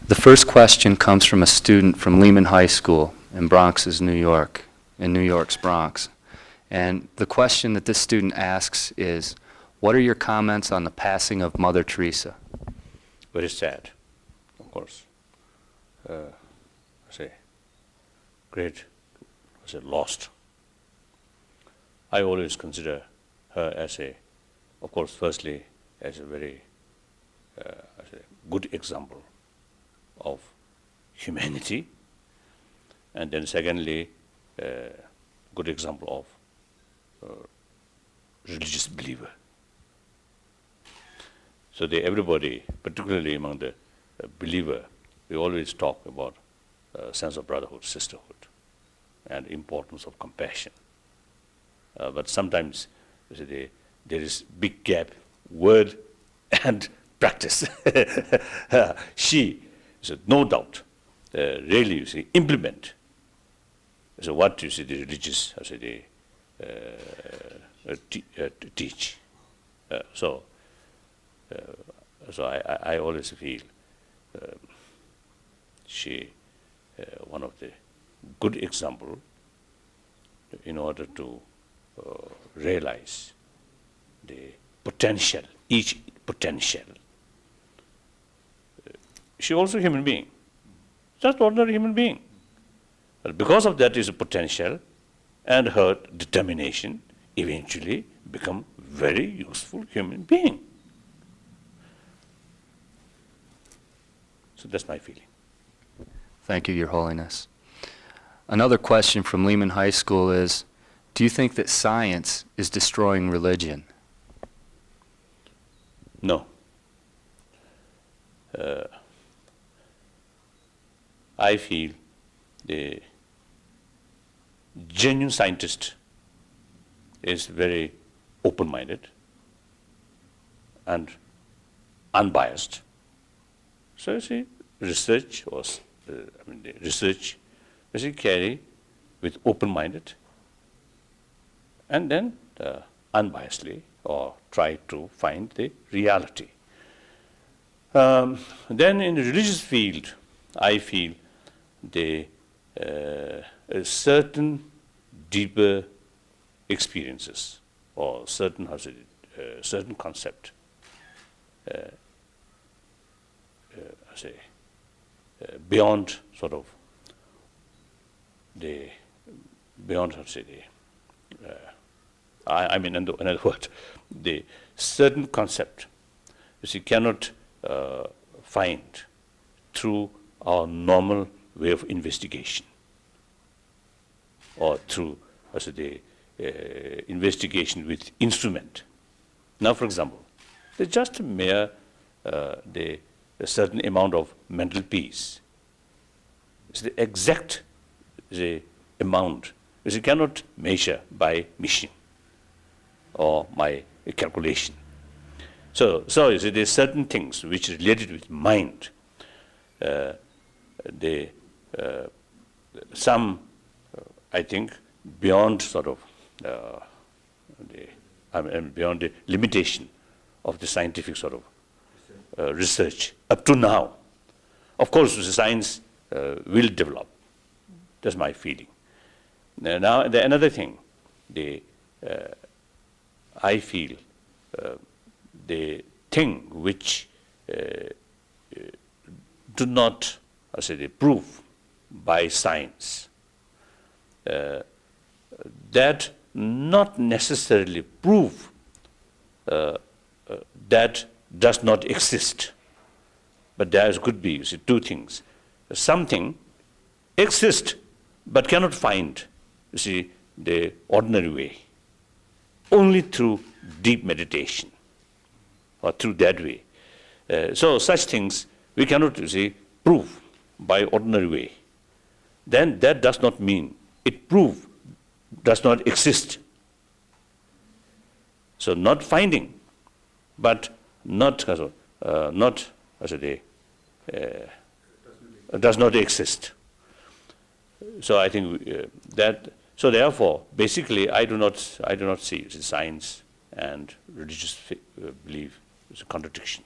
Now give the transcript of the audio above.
The first question comes from a student from Lehman High School in Bronx's New York, in New York's Bronx. And the question that this student asks is, what are your comments on the passing of Mother Teresa? Very sad, of course. Say, great, lost. I always consider her as of course, firstly, as a very good example of humanity, and then secondly, good example of religious believer. So everybody, particularly among the believer, we always talk about sense of brotherhood, sisterhood, and importance of compassion. But sometimes there is big gap, word and practice. She, no doubt, really implement. So what the religious teach. So I always feel she one of the good example in order to realize the potential, each potential. She also a human being, just ordinary human being. But because of that is a potential, and her determination eventually become very useful human being. So that's my feeling. Thank you, Your Holiness. Another question from Lehman High School is, do you think that science is destroying religion? No. I feel the genuine scientist is very open-minded and unbiased. So you see, research was, the research is carry with open-minded and then unbiasedly or try to find the reality. Then in the religious field, I feel the certain deeper experiences or certain certain concept beyond sort of the beyond I mean in other words, the certain concept which you cannot find through our normal way of investigation or through the investigation with instrument. Now, for example, there's just a mere a certain amount of mental peace. It's the exact amount which you cannot measure by machine or by calculation. So you see, there's certain things which are related with mind. Some, I think, beyond sort of beyond the limitation of the scientific sort of research up to now. Of course, the science will develop. That's my feeling. Now, another thing, I feel the thing which do not, prove by science, that not necessarily prove that does not exist. But there could be, two things. Something exists but cannot find, the ordinary way. Only through deep meditation or through that way. So such things we cannot, prove by ordinary way. Then that does not mean it does not exist. So not finding, but not does not exist. So I think that. So therefore, basically, I do not see science and religious belief as a contradiction.